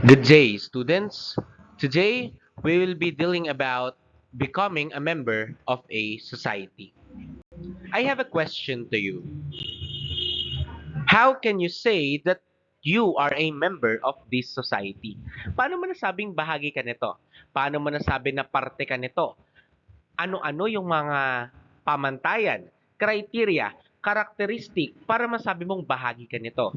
Good day, students. Today, we will be dealing about becoming a member of a society. I have a question to you. How can you say that you are a member of this society? Paano mo nasabing bahagi ka nito? Paano mo nasabi na parte ka nito? Ano-ano yung mga pamantayan, criteria, characteristic para masabi mong bahagi ka nito?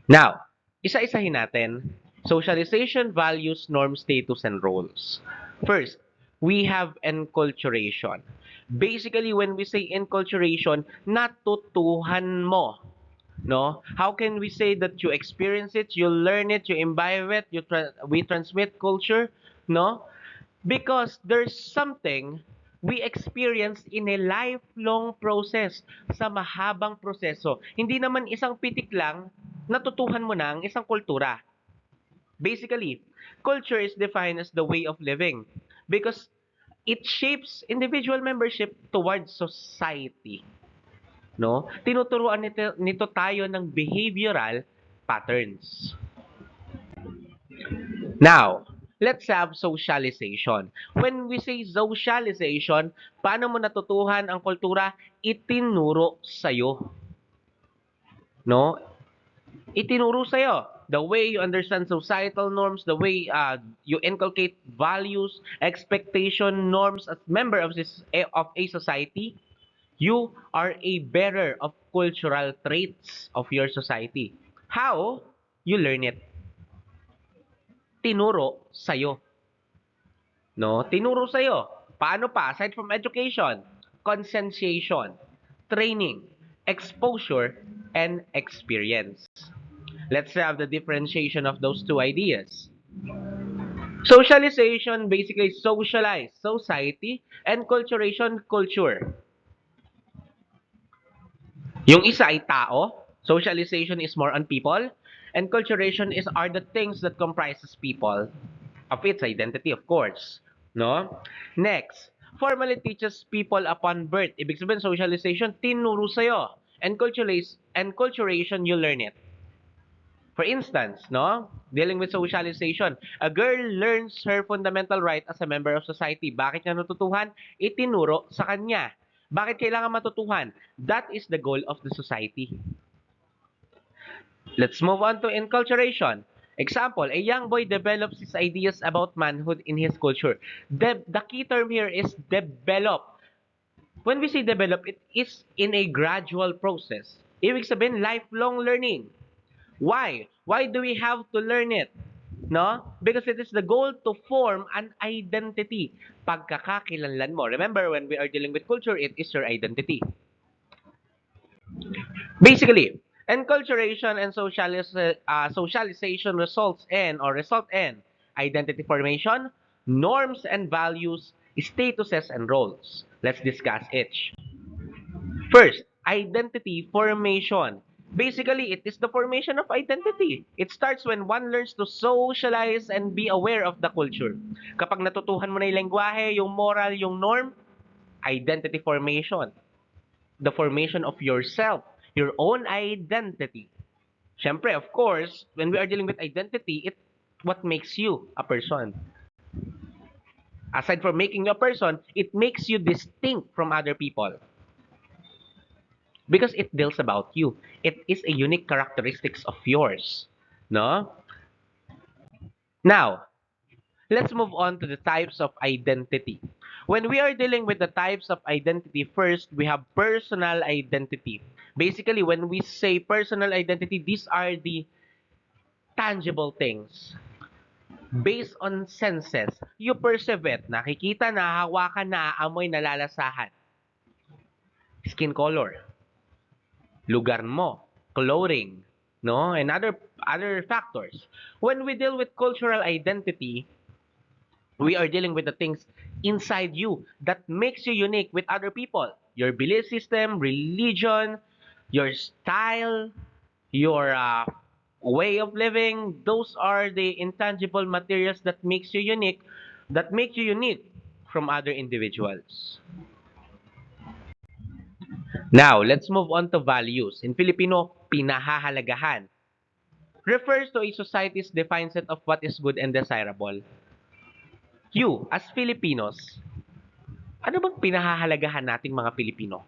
Now, isa-isahin natin. Socialization, values, norms, status, and roles. First, we have enculturation. Basically, when we say enculturation, natutuhan mo. No? How can we say that you experience it, you learn it, you imbibe it, we transmit culture? No? Because there's something we experience in a lifelong process, sa mahabang proseso. Hindi naman isang pitik lang, natutuhan mo na ang isang kultura. Basically, culture is defined as the way of living because it shapes individual membership towards society. No? Tinuturuan nito tayo ng behavioral patterns. Now, let's have socialization. When we say socialization, paano mo natutuhan ang kultura? Itinuro sa'yo. No? Itinuro sa'yo. The way you understand societal norms, the way you inculcate values, expectation, norms as member of a society, you are a bearer of cultural traits of your society. How? You learn it. Tinuro sa'yo. No? Tinuro sa'yo. Paano pa? Aside from education, conscientization, training, exposure, and experience. Let's have the differentiation of those two ideas. Socialization basically socialize, society, and culturation, culture. Yung isa ay tao, socialization is more on people, and culturation are the things that comprises people of its identity, of course. No? Next, formally teaches people upon birth. Ibig sabihin, socialization, tinuro sa'yo. And culturation, you learn it. For instance, no? Dealing with socialization, a girl learns her fundamental right as a member of society. Bakit niya natutuhan? Itinuro sa kanya. Bakit kailangan matutuhan? That is the goal of the society. Let's move on to enculturation. Example, a young boy develops his ideas about manhood in his culture. The key term here is develop. When we say develop, it is in a gradual process. Ibig sabihin, lifelong learning. Why? Why do we have to learn it? No? Because it is the goal to form an identity. Pagkakakilanlan mo. Remember, when we are dealing with culture, it is your identity. Basically, enculturation and socialization result in identity formation, norms and values, statuses and roles. Let's discuss each. First, identity formation. Basically, it is the formation of identity. It starts when one learns to socialize and be aware of the culture. Kapag natutuhan mo na yung lengguwahe, yung moral, yung norm, identity formation. The formation of yourself, your own identity. Siyempre, of course, when we are dealing with identity, it what makes you a person. Aside from making you a person, it makes you distinct from other people. Because it deals about you. It is a unique characteristics of yours. No? Now, let's move on to the types of identity. When we are dealing with the types of identity, first, we have personal identity. Basically, when we say personal identity, these are the tangible things. Based on senses, you perceive it. Nakikita, nahahawakan, naaamoy, nalalasahan. Skin color, lugar mo, clothing, no, and other factors. When we deal with cultural identity, we are dealing with the things inside you that makes you unique with other people. Your belief system, religion, your style, your way of living, those are the intangible materials that make you unique from other individuals. Now, let's move on to values. In Filipino, pinahahalagahan refers to a society's defined set of what is good and desirable. You, as Filipinos, ano bang pinahahalagahan nating mga Pilipino?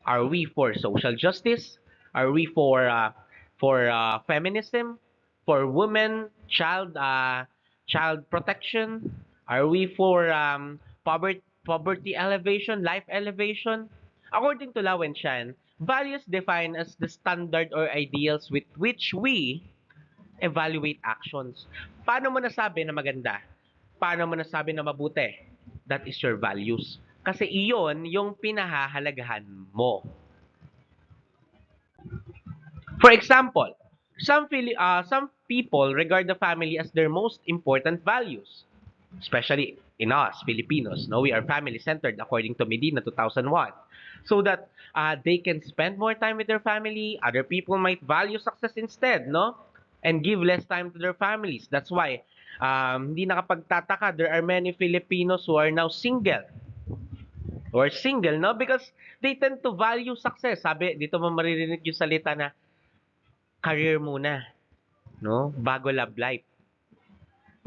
Are we for social justice? Are we for feminism? For women, child protection? Are we for poverty elevation, life elevation? According to Lau and Shan, values defined as the standard or ideals with which we evaluate actions. Paano mo nasabi na maganda? Paano mo nasabi na mabuti? That is your values. Kasi iyon yung pinahahalagahan mo. For example, some people regard the family as their most important values. Especially in us, Filipinos. No? We are family-centered according to Medina 2001. So that they can spend more time with their family. Other people might value success instead, no? And give less time to their families. That's why, hindi nakapagtataka, there are many Filipinos who are now single, no? Because they tend to value success. Sabi, dito mo maririnig yung salita na career muna, no? Bago love life.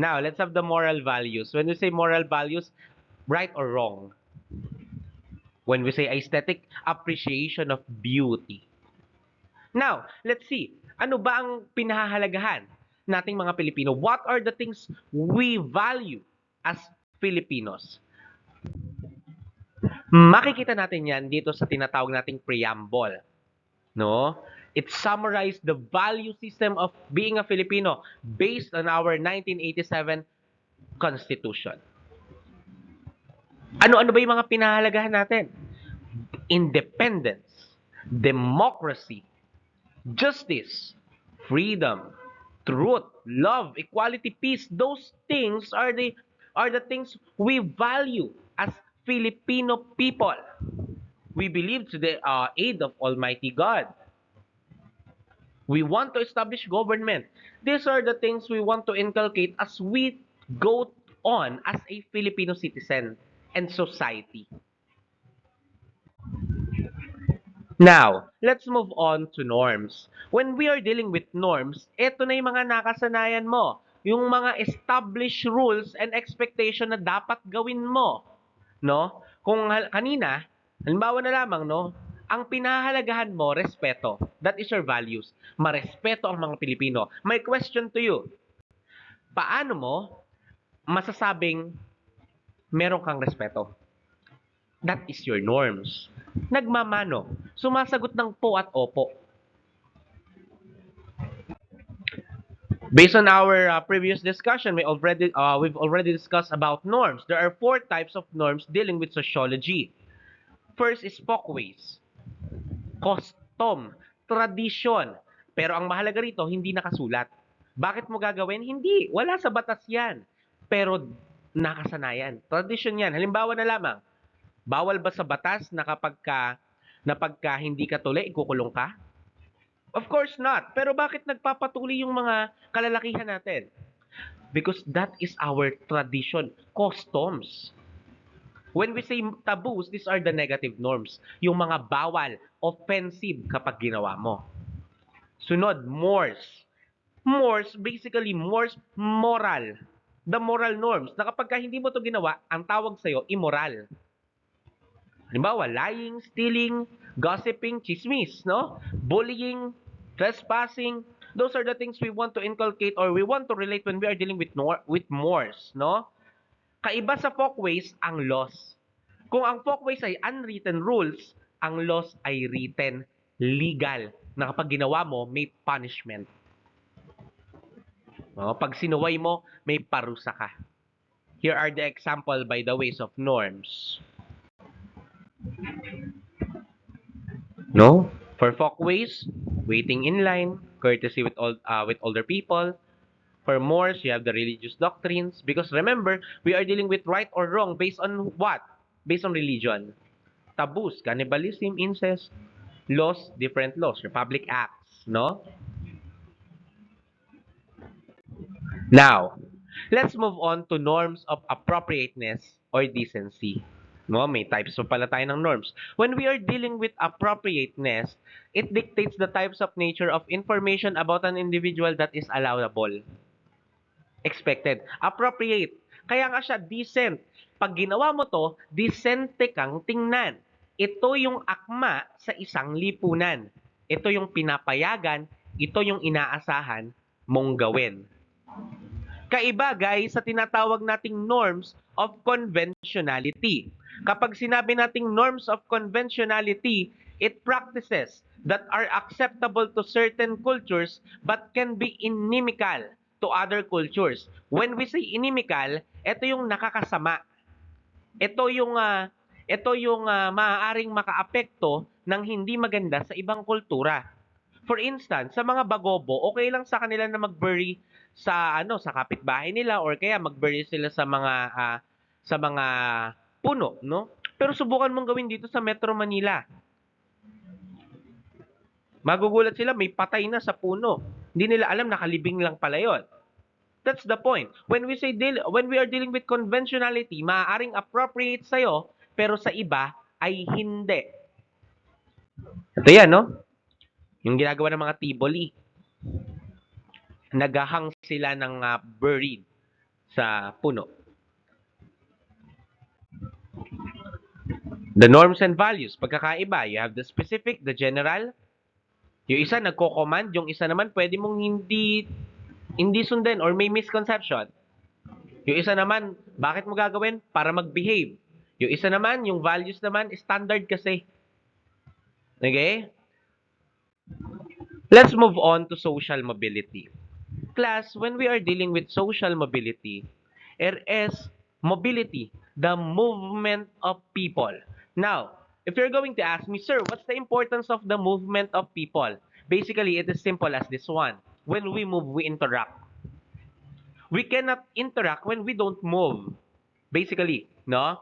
Now, let's have the moral values. When we say moral values, right or wrong? When we say aesthetic, appreciation of beauty. Now, let's see. Ano ba ang pinahahalagahan nating mga Pilipino? What are the things we value as Filipinos? Makikita natin yan dito sa tinatawag nating preamble. No? It summarized the value system of being a Filipino based on our 1987 Constitution. Ano-ano ba yung mga pinahalagahan natin? Independence, democracy, justice, freedom, truth, love, equality, peace. Those things are the things we value as Filipino people. We believe to the aid of Almighty God. We want to establish government. These are the things we want to inculcate as we go on as a Filipino citizen and society. Now, let's move on to norms. When we are dealing with norms, ito na yung mga nakasanayan mo. Yung mga established rules and expectation na dapat gawin mo. No? Kung kanina, halimbawa na lamang, no? Ang pinahahalagahan mo, respeto. That is your values. Marespeto ang mga Pilipino. My question to you, paano mo masasabing meron kang respeto? That is your norms. Nagmamano. Sumasagot ng po at opo. Based on our previous discussion, we've already discussed about norms. There are 4 types of norms dealing with sociology. First is folkways, custom, tradition. Pero ang mahalaga rito, hindi nakasulat. Bakit mo gagawin? Hindi. Wala sa batas yan. Pero nakasanayan. Tradition yan. Halimbawa na lamang, bawal ba sa batas na pagka hindi ka tuli, ikukulong ka? Of course not. Pero bakit nagpapatuloy yung mga kalalakihan natin? Because that is our tradition, customs. When we say taboos, these are the negative norms. Yung mga bawal, offensive kapag ginawa mo. Sunod, mores. Mores, basically, mores, moral. The moral norms. Na kapag hindi mo to ginawa, ang tawag sa'yo, immoral. Halimbawa, lying, stealing, gossiping, chismis, no? Bullying, trespassing. Those are the things we want to inculcate or we want to relate when we are dealing with mores, no? Kaiba sa folkways ang laws. Kung ang folkways ay unwritten rules, ang laws ay written, legal, na kapag ginawa mo, may punishment. No? Pag sinuway mo, may parusa ka. Here are the example by the ways of norms. No? For folkways, waiting in line, courtesy with older people. For mores, you have the religious doctrines. Because remember, we are dealing with right or wrong based on what? Based on religion. Taboos, cannibalism, incest, laws, different laws, Republic Acts, no? Now, let's move on to norms of appropriateness or decency. No, may types pa pala tayo ng norms. When we are dealing with appropriateness, it dictates the types of nature of information about an individual that is allowable. Expected. Appropriate. Kaya nga siya decent. Pag ginawa mo to, decente kang tingnan. Ito yung akma sa isang lipunan. Ito yung pinapayagan, ito yung inaasahan mong gawin. Kaiba guys sa tinatawag nating norms of conventionality. Kapag sinabi nating norms of conventionality, it practices that are acceptable to certain cultures but can be inimical to other cultures. When we say inimical, ito yung nakakasama. Ito yung maaaring makaapekto ng hindi maganda sa ibang kultura. For instance, sa mga Bagobo, okay lang sa kanila na mag-bury sa kapitbahay nila or kaya mag-bury sila sa mga puno, no? Pero subukan mong gawin dito sa Metro Manila. Magugulat sila, may patay na sa puno. Hindi nila alam, nakalibing lang pala 'yon. That's the point. When we are dealing with conventionality, maaaring appropriate sa'yo, pero sa iba ay hindi. Ito yan, no? Yung ginagawa ng mga Tiboli. Nagahang sila ng buried sa puno. The norms and values, pagkakaiba. You have the specific, the general. Yung isa nagko-command, yung isa naman pwede mong hindi sundin or may misconception. Yung isa naman, bakit mo gagawin? Para mag-behave. Yung isa naman, yung values naman, standard kasi. Okay? Let's move on to social mobility. Class, when we are dealing with social mobility, it is mobility, the movement of people. Now, if you're going to ask me, sir, what's the importance of the movement of people? Basically, it is simple as this one. When we move, we interact. We cannot interact when we don't move. Basically, no?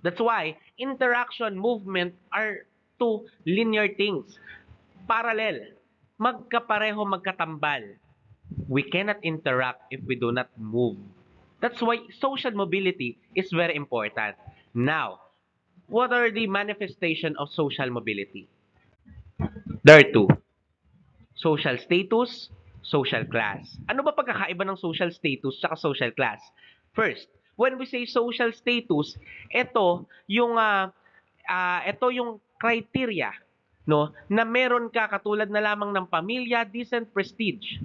That's why interaction, movement are two linear things. Parallel. Magkapareho, magkatambal. We cannot interact if we do not move. That's why social mobility is very important. Now, what are the manifestation of social mobility? There are two. Social status, social class. Ano ba pagkakaiba ng social status at social class? First, when we say social status, ito yung criteria, no, na meron ka katulad na lamang ng pamilya, decent prestige.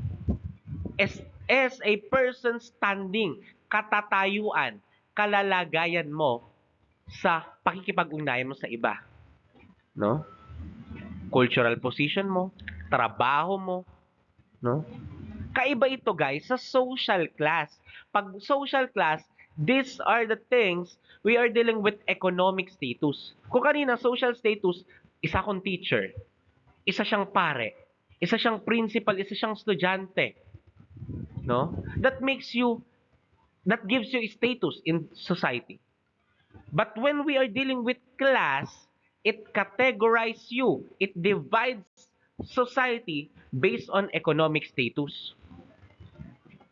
As a person standing, katatayuan, kalalagayan mo sa pakikipag-ugnayan mo sa iba, no? Cultural position mo, trabaho mo, no? Kaiba ito guys sa social class. Pag social class, these are the things we are dealing with economic status. Kung kanina social status, isa akong teacher, isa siyang pare, isa siyang principal, isa siyang estudyante, no? That gives you status in society. But when we are dealing with class, it categorizes you. It divides society based on economic status.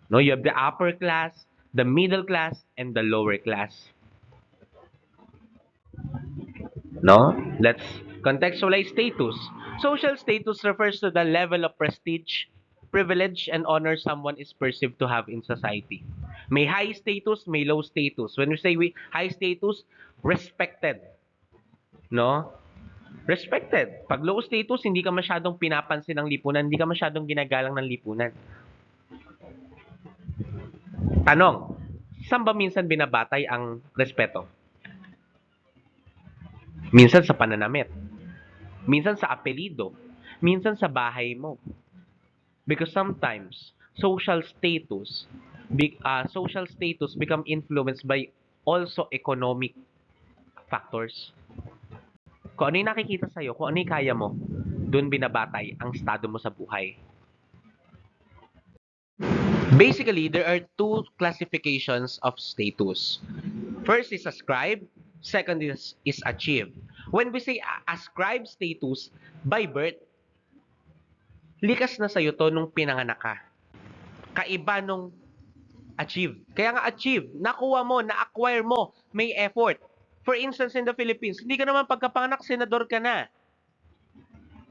No, you have the upper class, the middle class, and the lower class. No? Let's contextualize status. Social status refers to the level of prestige, privilege, and honor someone is perceived to have in society. May high status, may low status. When we say high status, respected. No? Respected. Pag low status, hindi ka masyadong pinapansin ng lipunan, hindi ka masyadong ginagalang ng lipunan. Tanong, saan ba minsan binabatay ang respeto? Minsan sa pananamit. Minsan sa apelido. Minsan sa bahay mo. Because sometimes, social status become influenced by also economic factors. Kung ano yung nakikita sa'yo, kung ano yung kaya mo, doon binabatay ang estado mo sa buhay. Basically, there are two classifications of status. First is ascribed, second is achieved. When we say ascribed status, by birth, likas na sa'yo to nung pinanganak ka. Kaiba nung achieve. Kaya nga achieve, nakuha mo, na-acquire mo, may effort. For instance, in the Philippines, hindi ka naman pagkapanganak, senador ka na.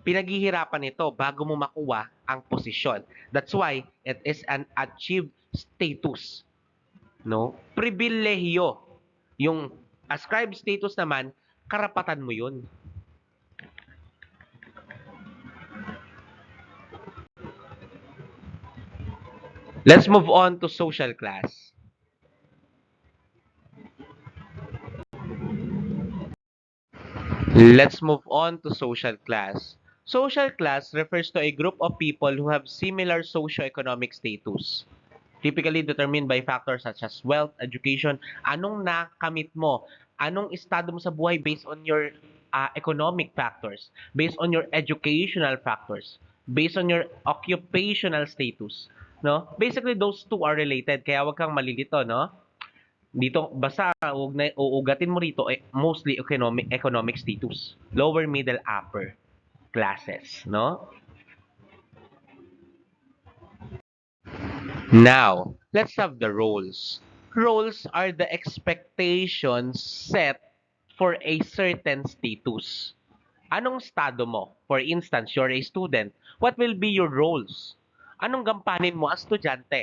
Pinaghihirapan ito bago mo makuha ang posisyon. That's why it is an achieved status. No? Pribilehiyo. Yung ascribed status naman, karapatan mo yun. Let's move on to social class. Let's move on to social class. Social class refers to a group of people who have similar socio-economic status, typically determined by factors such as wealth, education, anong nakamit mo, anong estado mo sa buhay based on your economic factors, based on your educational factors, based on your occupational status. No? Basically, those two are related, kaya wag kang malilito, no? Dito, basta uugatin mo rito, mostly economic status. Lower, middle, upper classes, no? Now, let's have the roles. Roles are the expectations set for a certain status. Anong estado mo? For instance, you're a student. What will be your roles? Anong gampanin mo as estudyante?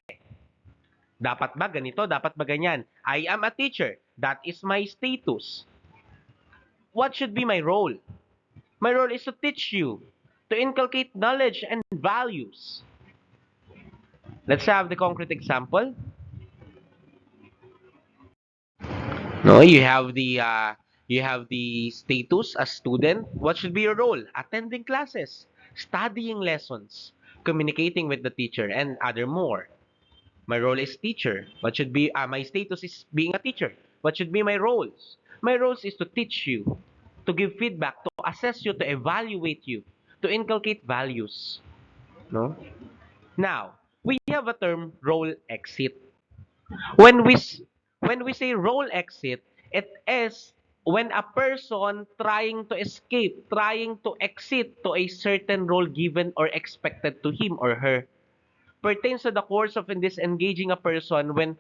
Dapat ba ganito? Dapat ba ganyan? I am a teacher. That is my status. What should be my role? My role is to teach you, to inculcate knowledge and values. Let's have the concrete example. No, you have the status as student. What should be your role? Attending classes, studying lessons, communicating with the teacher, and other more. My role is teacher. What should be my status is being a teacher. What should be my roles? My roles is to teach you, to give feedback, to assess you, to evaluate you, to inculcate values. No? Now, we have a term role exit. When we when we say role exit, it is when a person trying to escape, trying to exit to a certain role given or expected to him or her, pertains to the course of disengaging a person when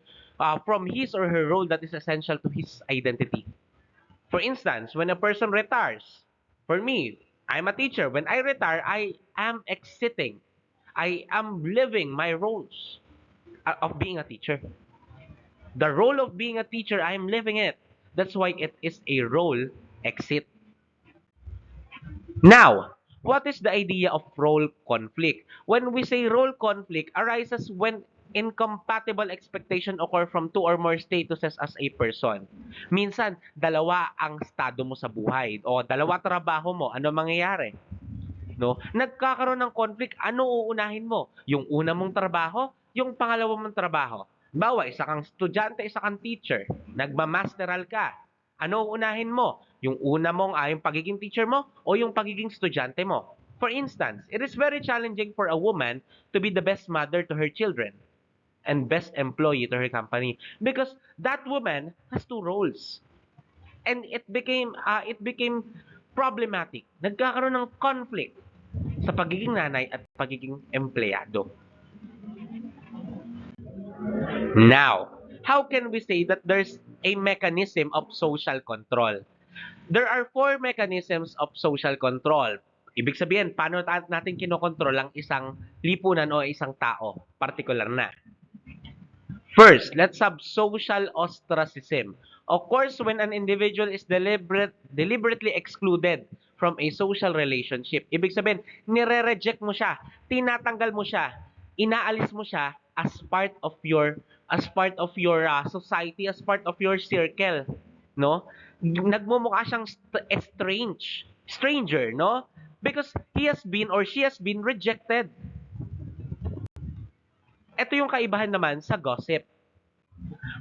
from his or her role that is essential to his identity. For instance, when a person retires, for me, I'm a teacher. When I retire, I am exiting. I am living my roles of being a teacher. The role of being a teacher, I am living it. That's why it is a role exit. Now, what is the idea of role conflict? When we say role conflict arises when incompatible expectation occur from two or more statuses as a person. Minsan, dalawa ang estado mo sa buhay o dalawa trabaho mo. Ano mangyayari? No? Nagkakaroon ng conflict, ano uunahin mo? Yung una mong trabaho, yung pangalawa mong trabaho. Bawa, isa kang estudyante, isa kang teacher. Nagmamasteral ka. Ano uunahin mo? Yung una mong, yung pagiging teacher mo o yung pagiging estudyante mo? For instance, it is very challenging for a woman to be the best mother to her children and best employee to her company because that woman has two roles. And it became problematic. Nagkakaroon ng conflict sa pagiging nanay at pagiging empleyado. Now, how can we say that there's a mechanism of social control? There are four mechanisms of social control. Ibig sabihin, paano natin kinokontrol ang isang lipunan o isang tao, particular na. First, let's have social ostracism. Of course, when an individual is deliberately excluded from a social relationship, ibig sabihin, nire-reject mo siya, tinatanggal mo siya, inaalis mo siya as part of your society, as part of your circle, no? Nagmumukha siyang stranger, no? Because he has been or she has been rejected. Ito yung kaibahan naman sa gossip.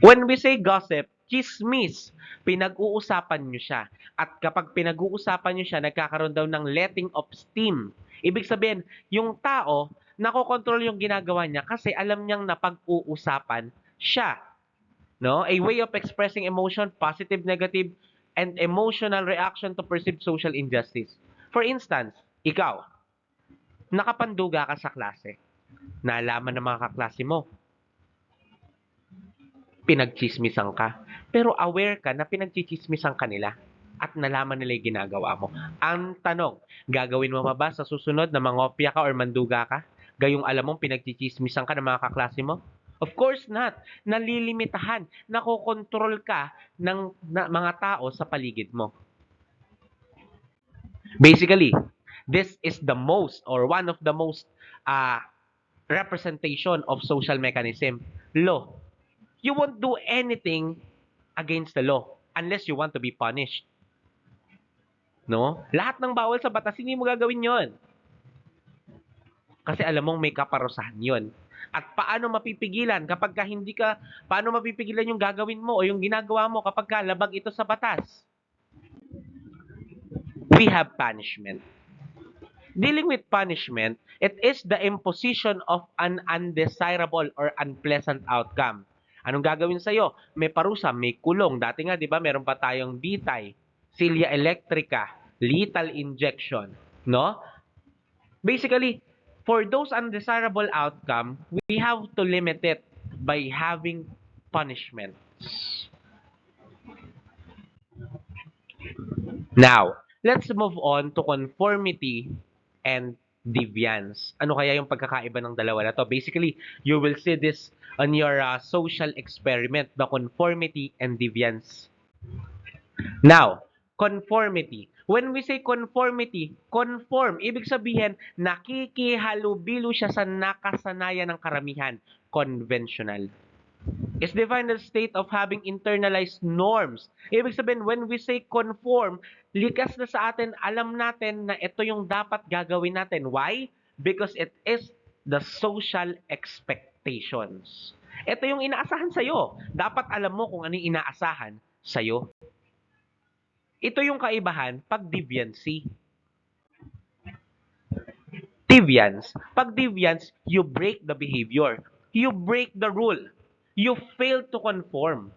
When we say gossip, chismis, pinag-uusapan nyo siya. At kapag pinag-uusapan nyo siya, nagkakaroon daw ng letting of steam. Ibig sabihin, yung tao, nakokontrol yung ginagawa niya kasi alam niyang napag-uusapan siya. No? A way of expressing emotion, positive, negative, and emotional reaction to perceived social injustice. For instance, ikaw, nakapanduga ka sa klase. Nalaman ng mga kaklase mo, pinagchismisan ka, pero aware ka na pinagchichismisan ka nila at nalaman nila yung ginagawa mo. Ang tanong, gagawin mo ba sa susunod na mangopya ka or manduga ka? Gayong alam mong pinagchichismisan ka ng mga kaklase mo? Of course not. Nalilimitahan, nakokontrol ka ng mga tao sa paligid mo. Basically, this is the most or one of the most representation of social mechanism. Law. You won't do anything against the law unless you want to be punished. No? Lahat ng bawal sa batas, hindi mo gagawin yon. Kasi alam mong may kaparusahan yon. At paano mapipigilan kapag paano mapipigilan yung gagawin mo o yung ginagawa mo kapag labag ito sa batas? We have punishment. Dealing with punishment, it is the imposition of an undesirable or unpleasant outcome. Anong gagawin sa'yo? May parusa, may kulong. Dati nga, di ba, meron pa tayong bitay, silya electrica, lethal injection. No? Basically, for those undesirable outcome, we have to limit it by having punishments. Now, let's move on to conformity and deviance. Ano kaya yung pagkakaiba ng dalawa na to? Basically, you will see this on your social experiment, the conformity and deviance. Now, conformity. When we say conformity, conform, ibig sabihin, nakikihalubilo siya sa nakasanayan ng karamihan, conventional. Is defined as state of having internalized norms. Ibig sabihin, when we say conform, likas na sa atin, alam natin na ito yung dapat gagawin natin. Why? Because it is the social expectations. Ito yung inaasahan sa'yo. Dapat alam mo kung ano yung inaasahan sa'yo. Ito yung kaibahan pag deviancy. Deviance. Pag deviance, you break the behavior. You break the rule. You fail to conform.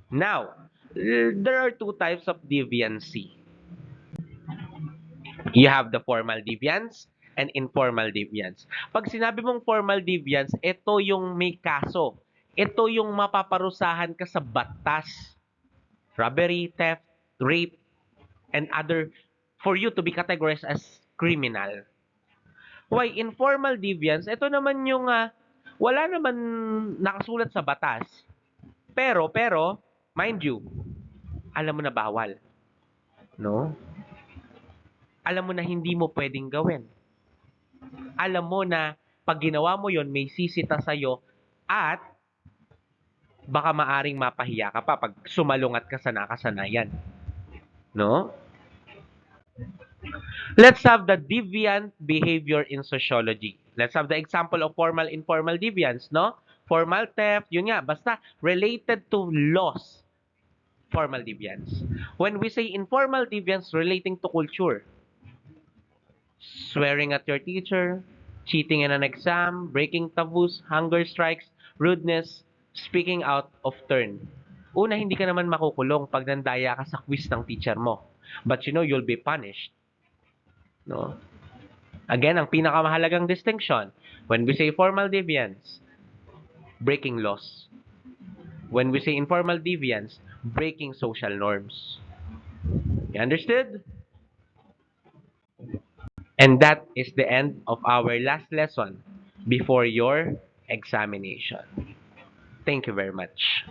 Now, there are two types of deviancy. You have the formal deviance and informal deviance. Pag sinabi mong formal deviance, ito yung may kaso. Ito yung mapaparusahan ka sa batas. Robbery, theft, rape, and other for you to be categorized as criminal. Why informal deviance? Ito naman yung wala naman nakasulat sa batas. Pero mind you, alam mo na bawal. No? Alam mo na hindi mo pwedeng gawin. Alam mo na pag ginawa mo yon may sisita sa'yo at baka maaring mapahiya ka pa pag sumalungat ka sa nakasanayan. No? Let's have the deviant behavior in sociology. Let's have the example of formal informal deviance, no? Formal theft, yun nga, basta related to laws. Formal deviance. When we say informal deviance relating to culture, swearing at your teacher, cheating in an exam, breaking taboos, hunger strikes, rudeness, speaking out of turn. Una, hindi ka naman makukulong pag nandaya ka sa quiz ng teacher mo. But you know, you'll be punished. No? Again, ang pinakamahalagang distinction, when we say formal deviance, breaking laws. When we say informal deviance, breaking social norms. You understood? And that is the end of our last lesson before your examination. Thank you very much.